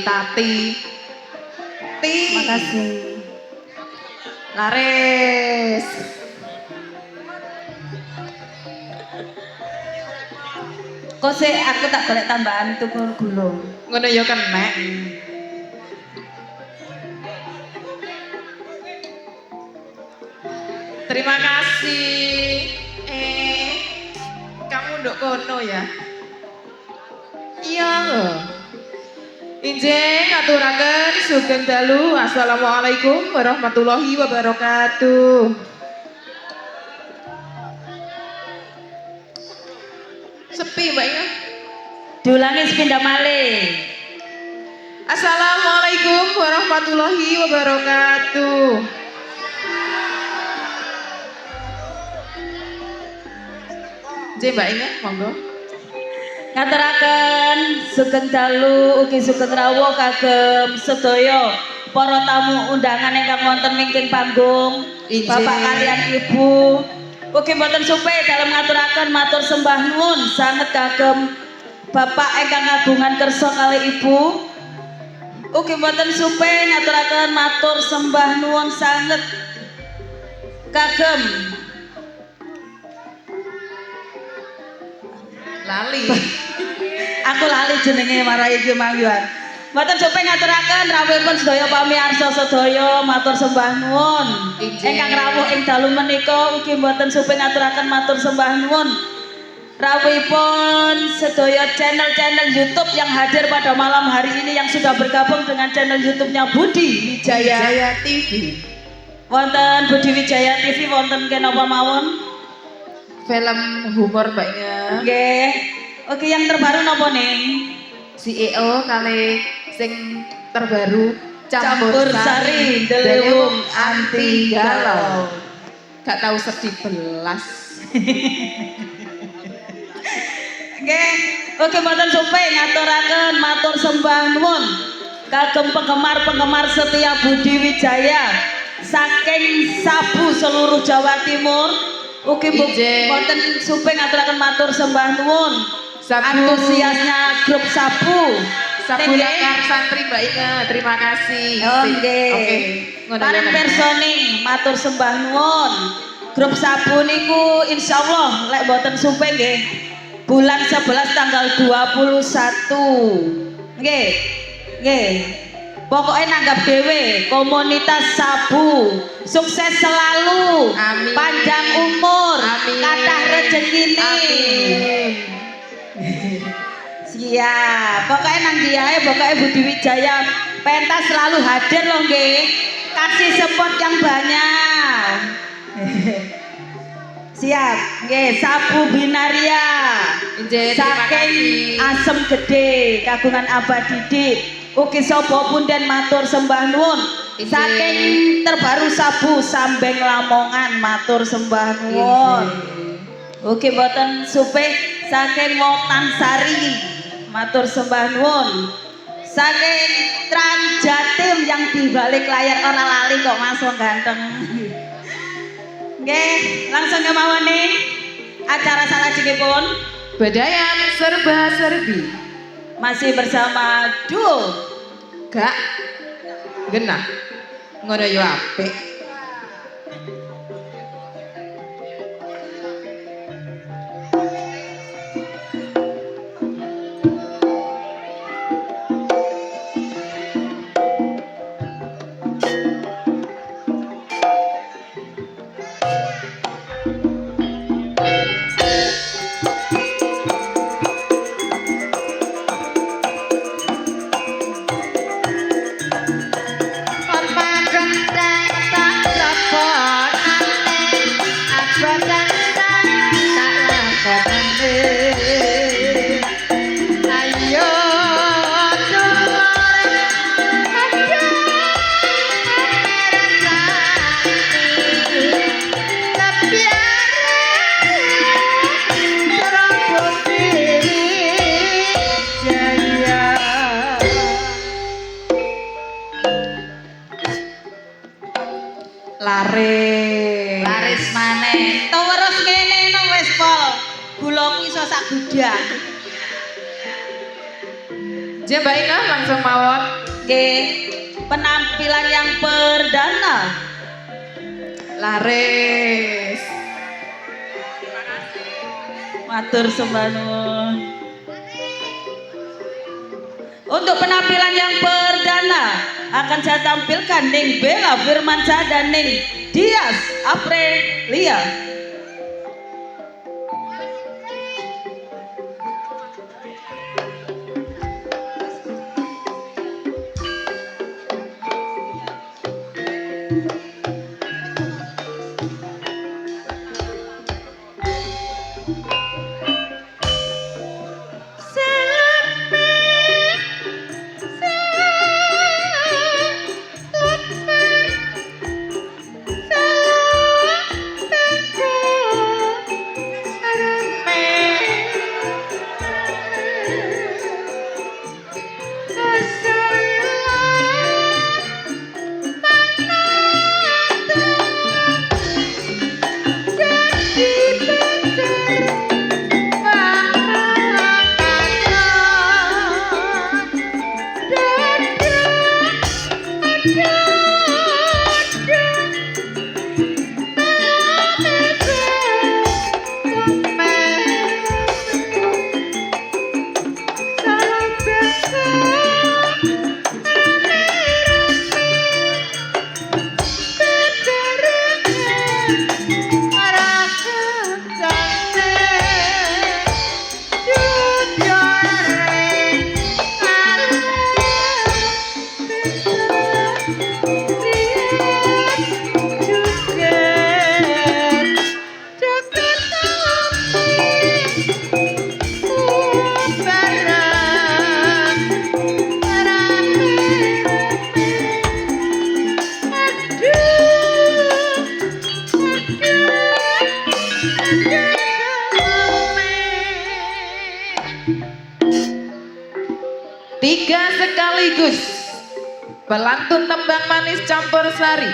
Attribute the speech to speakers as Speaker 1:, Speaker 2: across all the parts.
Speaker 1: Tati.
Speaker 2: Makasih.
Speaker 1: Laris.
Speaker 2: Kok sih aku tak golek tambahan tuku gula.
Speaker 1: Ngono ya kenek. Terima kasih. Kamu nduk kono ya? Iya loh. Injih ngaturaken sugeng dalu. Assalamualaikum warahmatullahi wabarakatuh. Sepi Mbak Inga.
Speaker 2: Diulangi sepindah malih.
Speaker 1: Assalamualaikum warahmatullahi wabarakatuh. Injih Mbak Inga, monggo.
Speaker 2: Ngaturaken sugeng dalu ugi sugeng rawuh kagem sedaya para tamu undangan ingkang wonten wingking panggung,
Speaker 1: Injih.
Speaker 2: Bapak kaliyan Ibu. Ugi mboten supe dalem ngaturaken matur sembah nuwun sanget kagem Bapak ingkang kagungan kersa kalih Ibu. Ugi mboten supe ngaturaken matur sembah nuwun sanget kagem
Speaker 1: Lali.
Speaker 2: aku lali jenenge marai iki mangyuan. Mboten supe ngaturaken rawuhipun sedaya pamirsa sedaya matur sembah nuwun.
Speaker 1: Injih.
Speaker 2: Ingkang rawuh ing dalu menika ugi mboten supe ngaturaken matur sembah nuwun. Rawuhipun sedaya channel-channel YouTube yang hadir pada malam hari ini yang sudah bergabung dengan channel YouTube-nya Budi Wijaya.
Speaker 1: Jaya TV.
Speaker 2: Wonten Budi Wijaya TV wonten kenapa mawon?
Speaker 1: Film humor Mbak Inga.
Speaker 2: Nggih. Oke, yang terbaru napa ning?
Speaker 1: CEO kali sing terbaru
Speaker 2: Campur sari delewung anti galau.
Speaker 1: Gak tahu sedih belas.
Speaker 2: Nggih, oke mboten supe ngaturaken matur sembah nuwun kagem penggemar-penggemar setia Budi Wijaya saking Sabu seluruh Jawa Timur. Ugi
Speaker 1: Injih.
Speaker 2: mboten supe ngaturaken matur sembah nuwun
Speaker 1: Sabu.
Speaker 2: antusiasnya grup Sabu.
Speaker 1: Sabu
Speaker 2: Nggih.
Speaker 1: Lakar Santri Mbak Inga, terima kasih.
Speaker 2: Oh
Speaker 1: Sip.
Speaker 2: nggih.
Speaker 1: Oke. Ngono ya,
Speaker 2: Pareng
Speaker 1: Mbak.
Speaker 2: personi matur sembah nuwun. Grup Sabu niku insyaallah lek mboten supe nggih. Bulan 11 tanggal 21. Nggih. Nggih. Pokoknya nanggap dewe komunitas Sabu sukses selalu.
Speaker 1: Amin.
Speaker 2: Panjang umur.
Speaker 1: Amin.
Speaker 2: Kathah rezekine.
Speaker 1: Amin.
Speaker 2: Siap. Pokoknya nang diae pokoknya Budi Wijaya pentas selalu hadir loh nggih. Kasih support yang banyak. Siap. Nggih, Sabu Binaria.
Speaker 1: Injih, terima
Speaker 2: Saking
Speaker 1: kasih.
Speaker 2: Asem Gede kagungan Abah Didik. Ugi sapa punden matur sembah nuwun.
Speaker 1: Injih.
Speaker 2: Saking terbaru Sabu Sambeng Lamongan matur sembah nuwun. Ugi mboten supe saking Wotan Sari matur sembah nuwun. Saking Trans Jatim yang di balik layar ora lali kok Mas wong ganteng. Nggih, langsung kemawon nih acara salajengipun
Speaker 1: Badayan serba-serbi.
Speaker 2: masih bersama duo
Speaker 1: Gak genah. Ngono yo apik. boten tak lakoni. Ayo dulur ayo ngrasani kebiaran serobong diri jaya.
Speaker 2: Laris maneh. Terus ngene no wis pol. Gulaku iso sak gudang.
Speaker 1: Je Mbak Ina langsung mawon.
Speaker 2: Nggih, penampilan yang perdana.
Speaker 1: Laris.
Speaker 2: Matur sembah nuwun. Untuk penampilan yang perdana akan saya tampilkan Ning Bella Firmansyah dan Ning Dias Aprilia.
Speaker 1: Tiga sekaligus pelantun tembang manis campur sari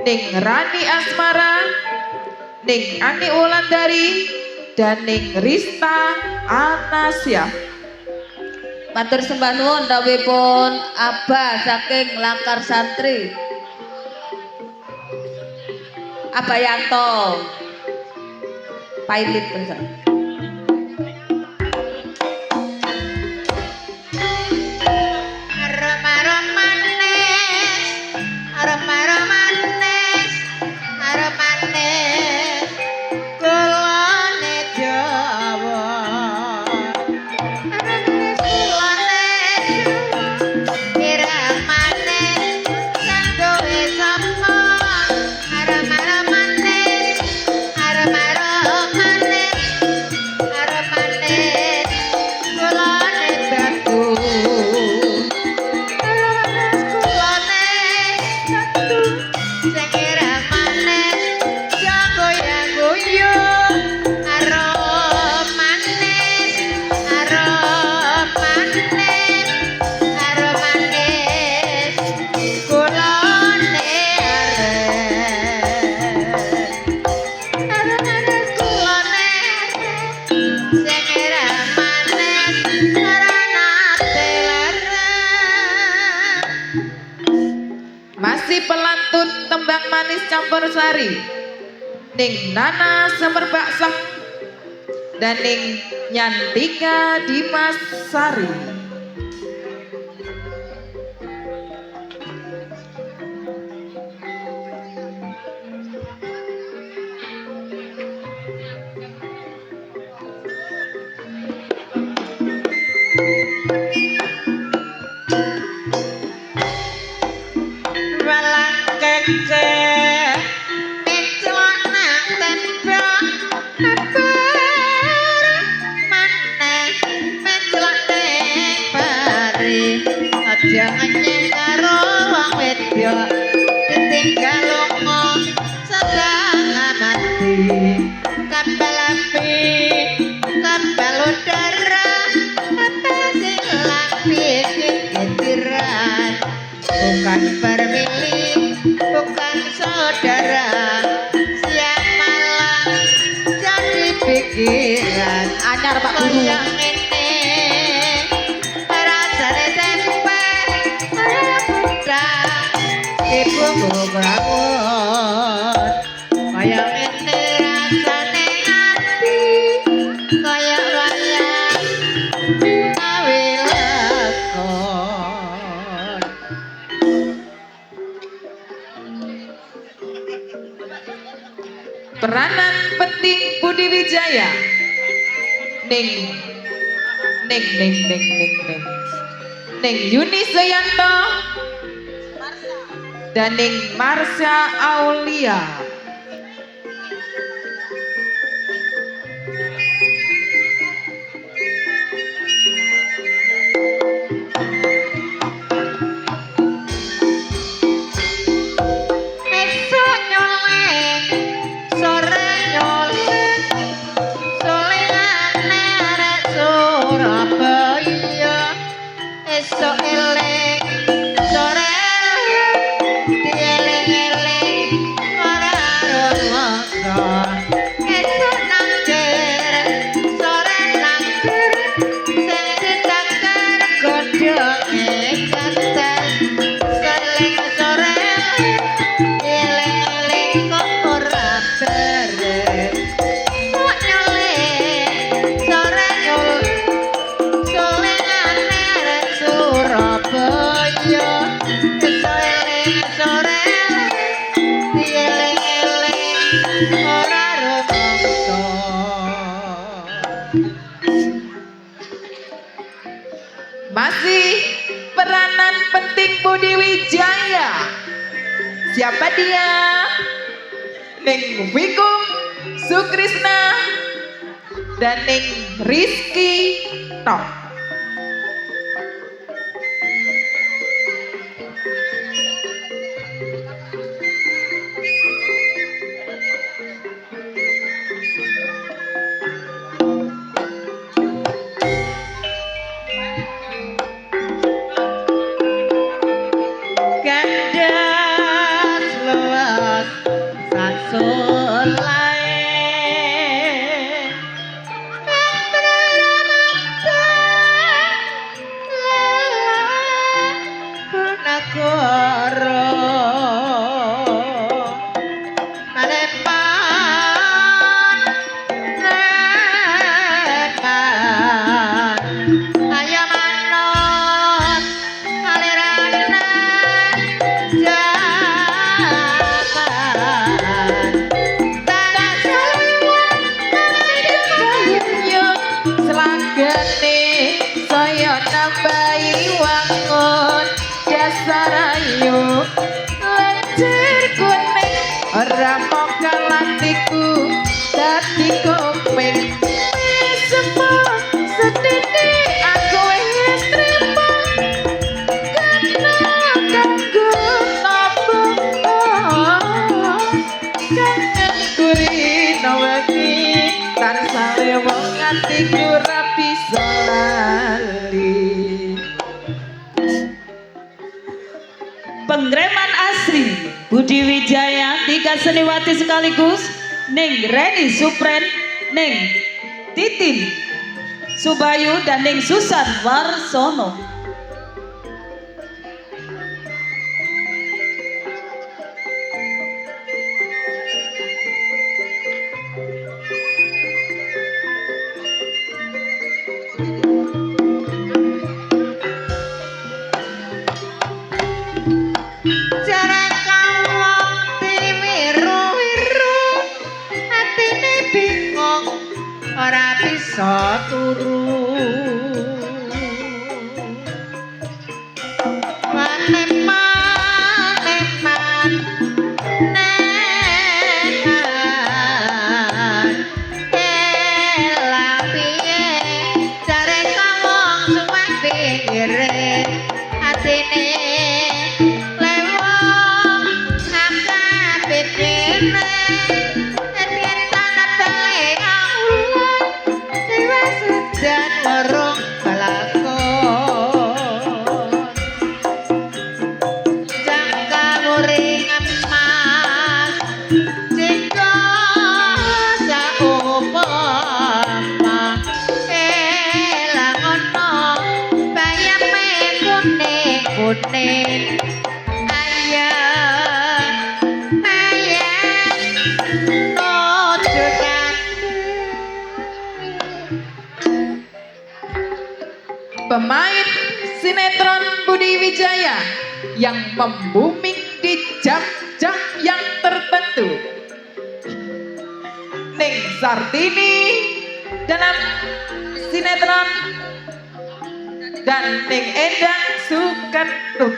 Speaker 1: Ning Rani Asmara, Ning Ani Wulandari, dan Ning Rista Anasia.
Speaker 2: Matur sembah nuwun dawuhipun Abah saking Langkar Santri. Abah Yanto. Pailit bersama.
Speaker 1: Masih pelantun tembang manis campur sari Ning Nana Semerbak Sak dan Ning Nyantika Dimas Sari.
Speaker 3: Walang keke ning celana ten ngenyek karo wong wedok ditinggal lunga sedang amati kapal api kapal udara apa silang pikir-pikiran bukan permili bukan saudara siang malam jadi pikiran
Speaker 1: Anyar Pak Guru.
Speaker 3: yang ini rasane tempe kaya budang ibu bangun kaya ini rasane ati kaya wayang gawe lakon.
Speaker 1: Peranan penting Budi Wijaya. Ning Yuni Sayanto dan Ning Marsha Aulia.
Speaker 3: Esuk nyoleng, sore nyoleng, solengane arek Surabaya. Esuk eleng, sore eleng, dieling-eling, ora rumangsa. Esuk nangkir, sore nangkir, sing ditangkir godhonge katen. Seleng sore eling-eling kok ora beres kok nyoleng sore nyoleng solengane arek Surabaya iso eling sore dieling-eling ora rumangsa.
Speaker 1: Masih peranan penting Budi Wijaya. Siapa dia? Ning Wikum Sukrisna dan Ning Rizky Tok.
Speaker 3: Gandas luas sasul lain Nagara Malepan Repan Ayo manut alirana jaman tanah saliwan
Speaker 1: Yuk selagane saya nambahi wangun dasar ayu lenjer kuning ora mau kalatiku dadi kopeng semua sedih aku wis trimo karena kanggo nabung kangen kurino wengi tansah lewong atiku ra bisa lali.
Speaker 2: Pengreman asri Budi Wijaya, 3 seniwati sekaligus Ning Reni Supren, Ning Titin Subayu dan Ning Susan Warsono.
Speaker 3: Cara kawong diwiru-wiru atine bingung ora bisa turu maneman nengan elah piye care kawong suwe pinggire atine
Speaker 1: pemain sinetron Budi Wijaya yang membuming di jam-jam yang tertentu. Ning Sartini dalam sinetron dan Ning Endang Sukarno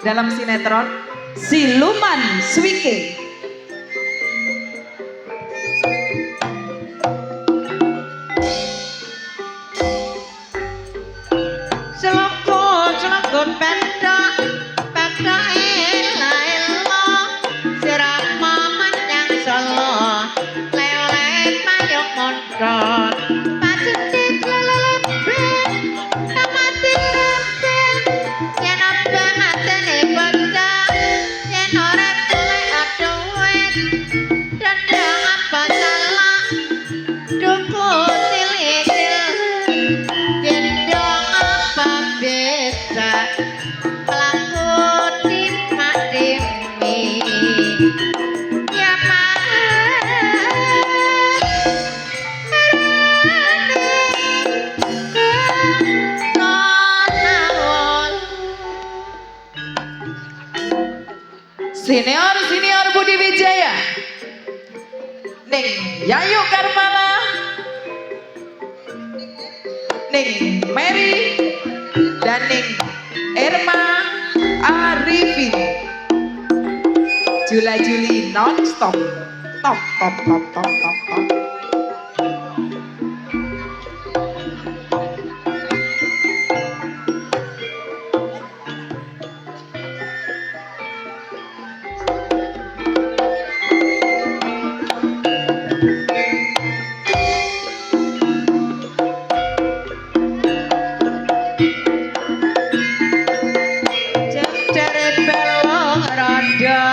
Speaker 1: dalam sinetron
Speaker 2: Siluman Swike.
Speaker 3: Selokut pedok ela-ela sirama menyang Solo lele payung mondot pacutik lelebe amati lembe yen opo matene bocah yen ora golek duit dandang apa salah dukun tilikil gendong apa bisa melaku timak demi ya
Speaker 1: senior Budi Wijaya Ning Yayu Karmala, Ning Mary dan Ning Irma Arifin. Jula Juli non-stop. Top.
Speaker 3: cari belong roda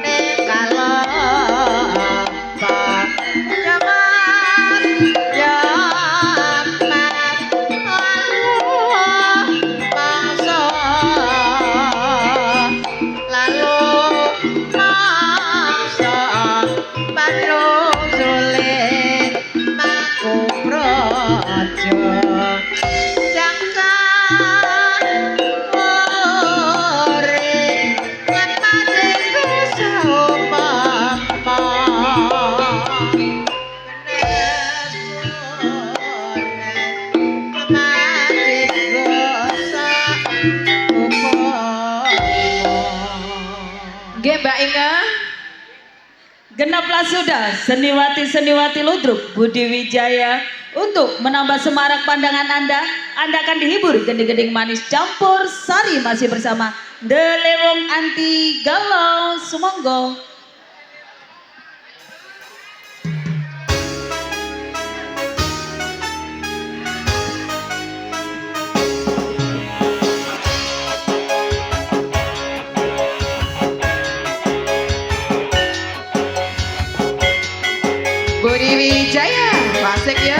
Speaker 3: ning kalapa jaman mangsa bandung sulit maku projo
Speaker 1: Nggih Mbak Inga.
Speaker 2: Genaplah sudah seniwati-seniwati ludruk Budi Wijaya. Untuk menambah semarak pandangan Anda akan dihibur gending-gending manis campur sari masih bersama The Lewong Anti Galau. Sumangga.
Speaker 1: Budi Wijaya, Pasek ya.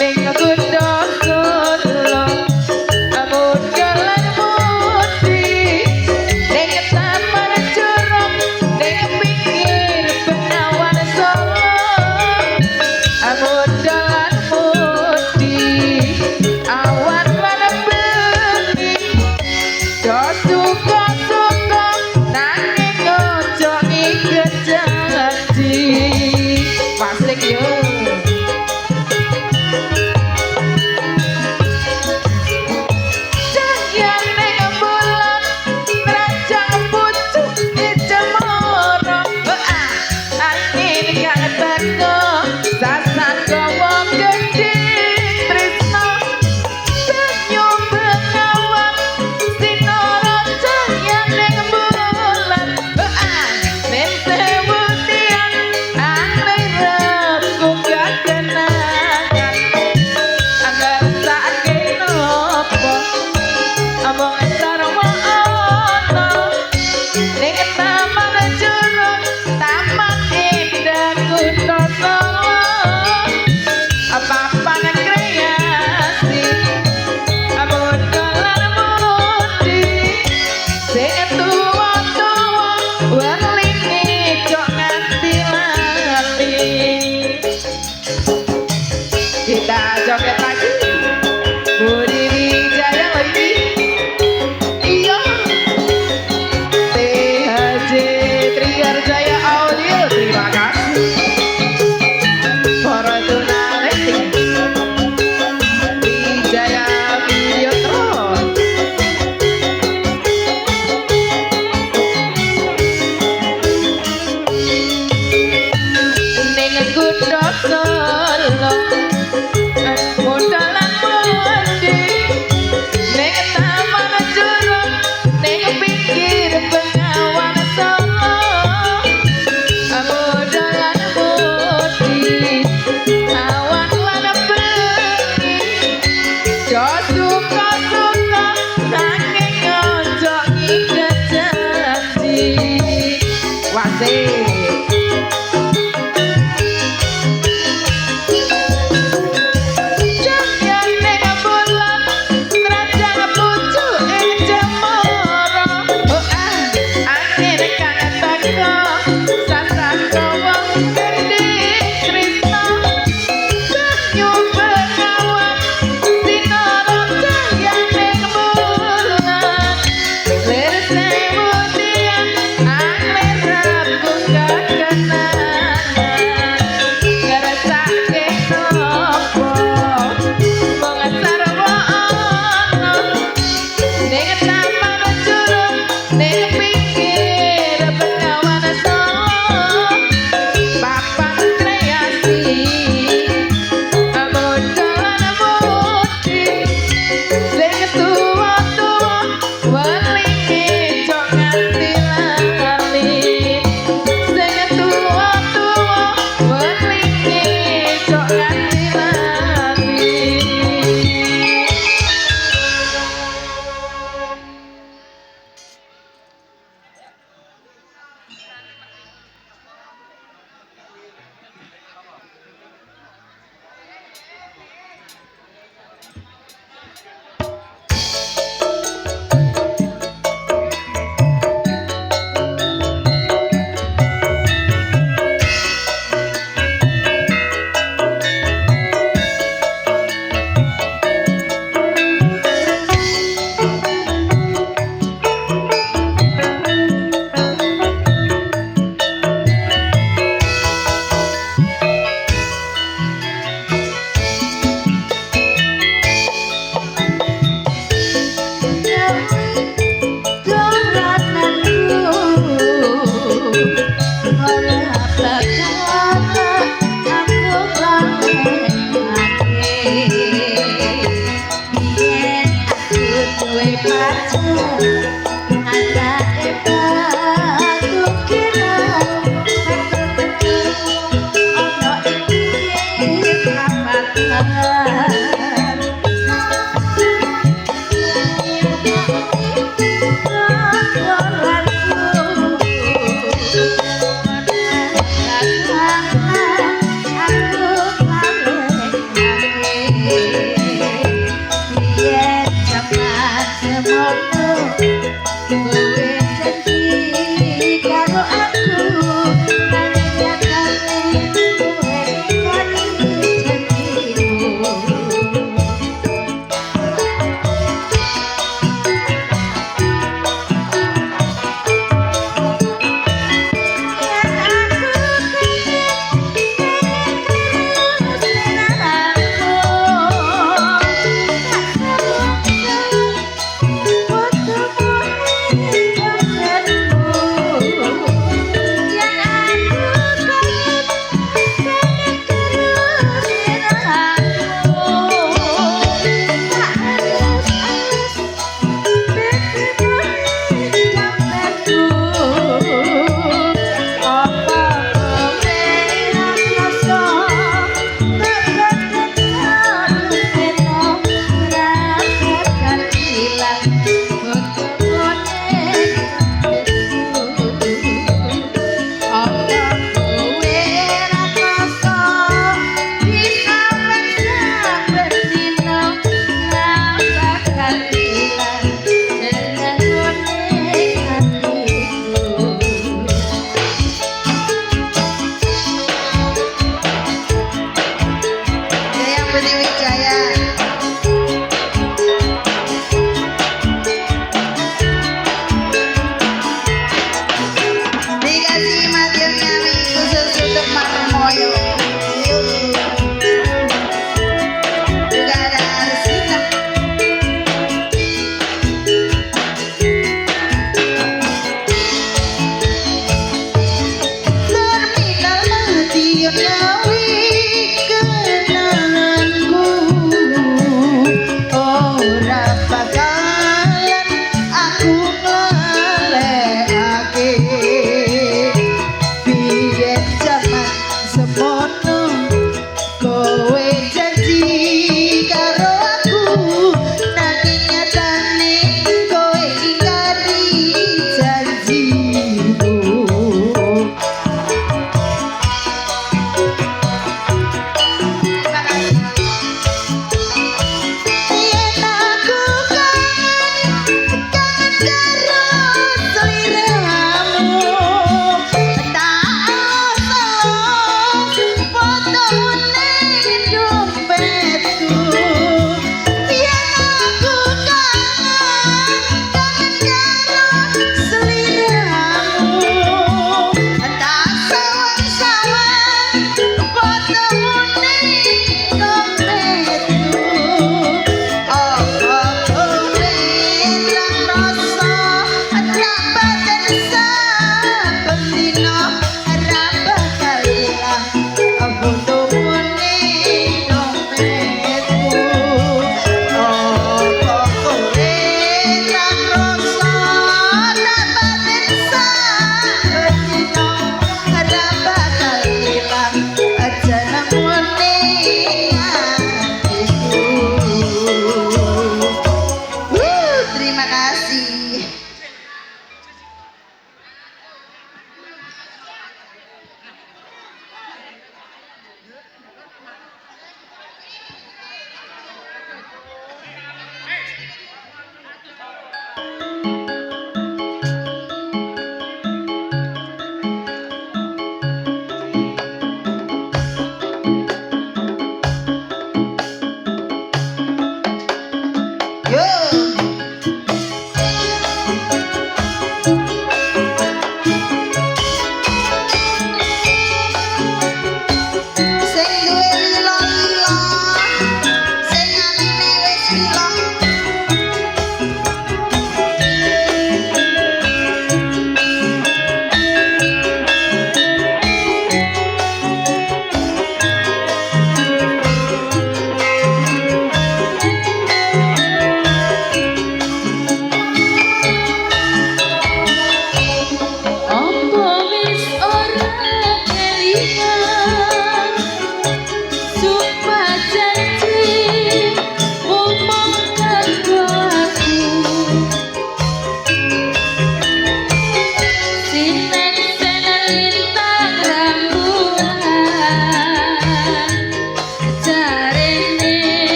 Speaker 1: Ning kundo Solo, amun jalan putih, ning taman curug, ning pinggir Bengawan Solo.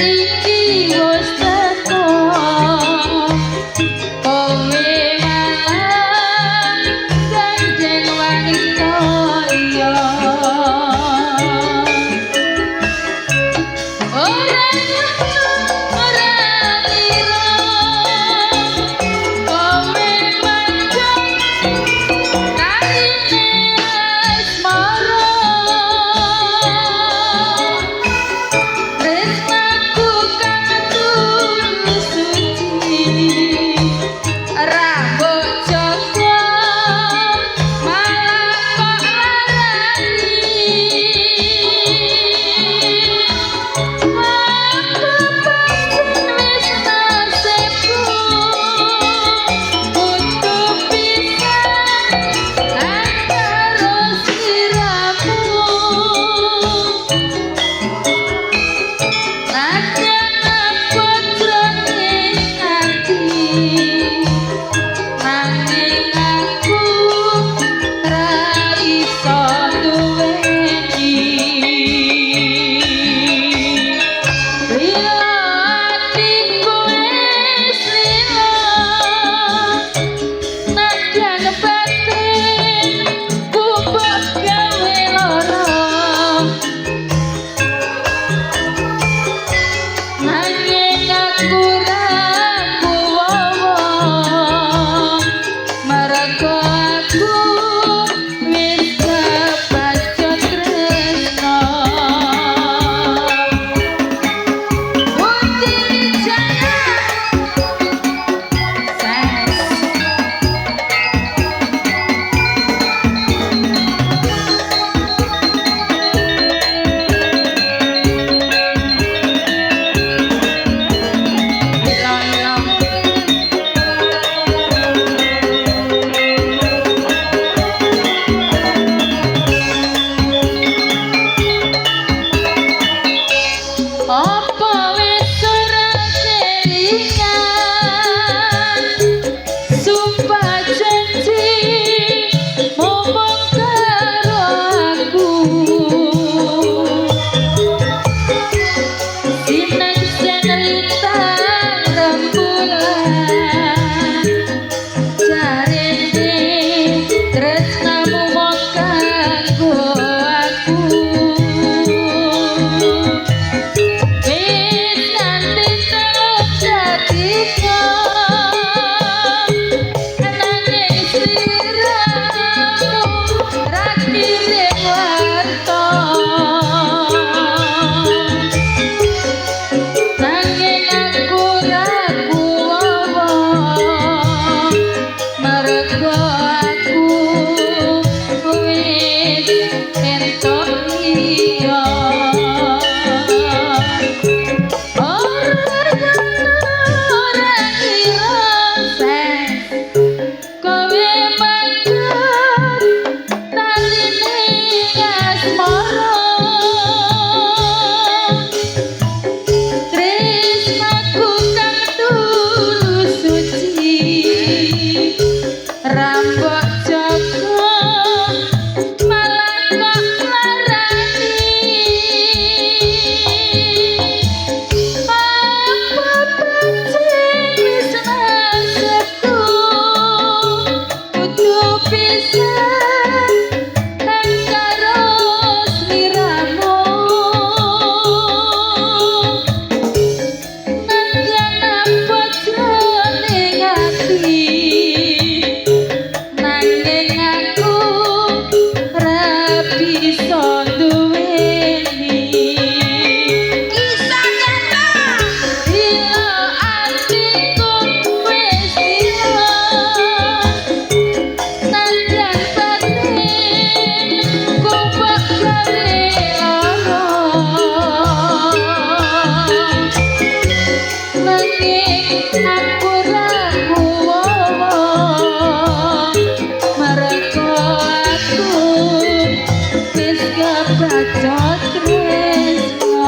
Speaker 2: iki wis teko kowe malah gandeng wanita liya ora ora ngira kowe manjang karine asmara tresnaku kang tulus suci rambut Joko malah kok larani aku pancen wis nasibku butuh pisan antara sliramu najan aku jroning ati nanging aku ra iso duweni lila atiku wis lila najan batin ku mbok gawe lara nanging aku ra kuwowo merga aku wis kepacut tresno Putri Wijaya Ses apa wis ora kelingan sumpah janji ngomong karo aku sineng sing lintang rembulan jarene tresnamu mung kanggo aku wis nganti teluk datika nanging sliramu ra kirim warta nanging aku ra kuwowo merga aku wis entuk liya ora kira Ses kowe manjang taline asmara tresnaku kang tulus suci rambut Joko malah kok larani apa pancen wis nasibku butuh pisan karo sliramu najan apa jroning ati nanging aku ra bisa duweni kisah nyata lila atiku wis lila najan batin ku mbok gawe lara nanging aku ra kuwowo merga aku wis kepacut tresno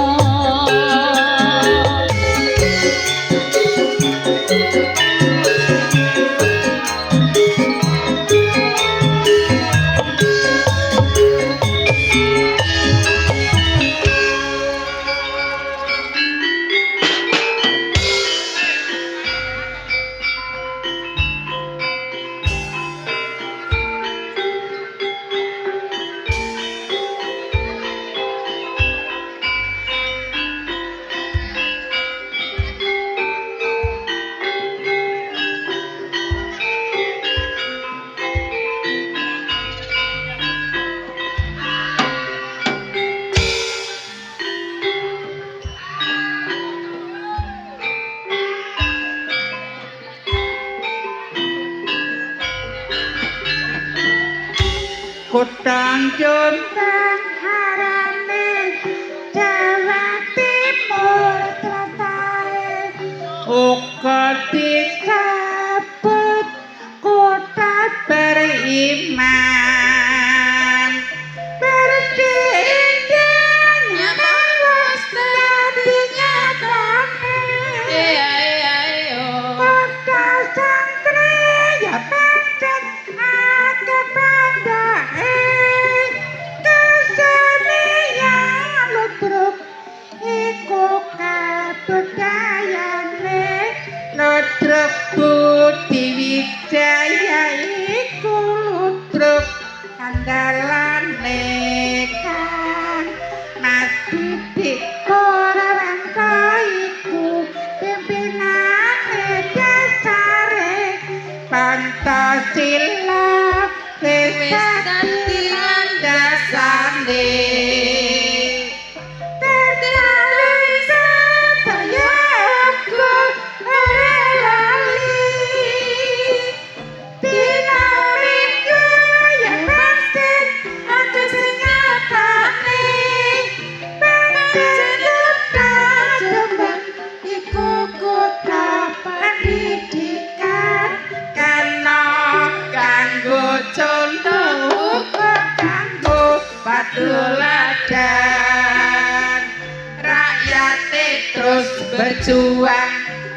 Speaker 3: Kutang Jombang harane Jawa Timur tlatare uga disebut kota beriman berdinding wis dadi nyatane kota santri ya pancen akeh bandake kesenian ludruk iku kabudayane ludruk Budi Wijaya iku ludruk andalane Kang Mas Didik Purwanto iku pimpinane dasare Pancasila wis dadi landasane Tuladan rakyate terus berjuang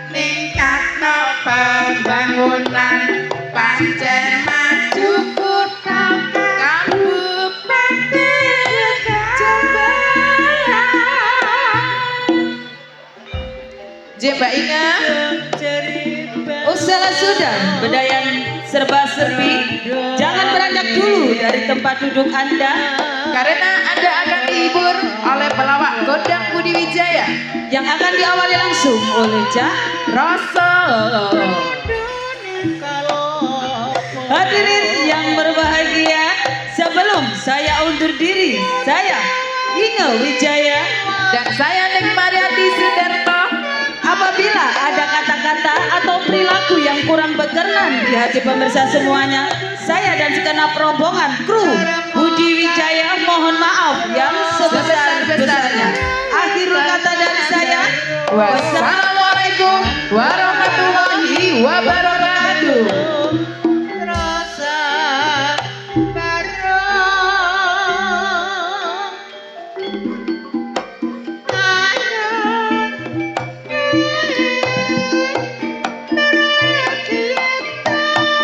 Speaker 3: ningkatno pembangunan pancen maju kutha Kabupaten Jombang.
Speaker 1: Mbak Inga.
Speaker 2: Usahlah sudah bedayan serba-serbi. Jangan beranjak dulu dari tempat duduk Anda
Speaker 1: Karena Anda akan dihibur oleh pelawak Gondang Budi Wijaya
Speaker 2: yang akan diawali langsung oleh Cak
Speaker 1: Rasul.
Speaker 2: Hadirin yang berbahagia, sebelum saya undur diri, saya Inge Wijaya
Speaker 1: Dan saya Ning Mariati Sudarto.
Speaker 2: apabila ada kata-kata atau perilaku yang kurang berkenan di hati pemirsa semuanya, saya dan segenap rombongan kru Budi Wijaya mohon maaf yang sebesar-besarnya. Akhirul kata dari saya,
Speaker 1: Wassalamualaikum warahmatullahi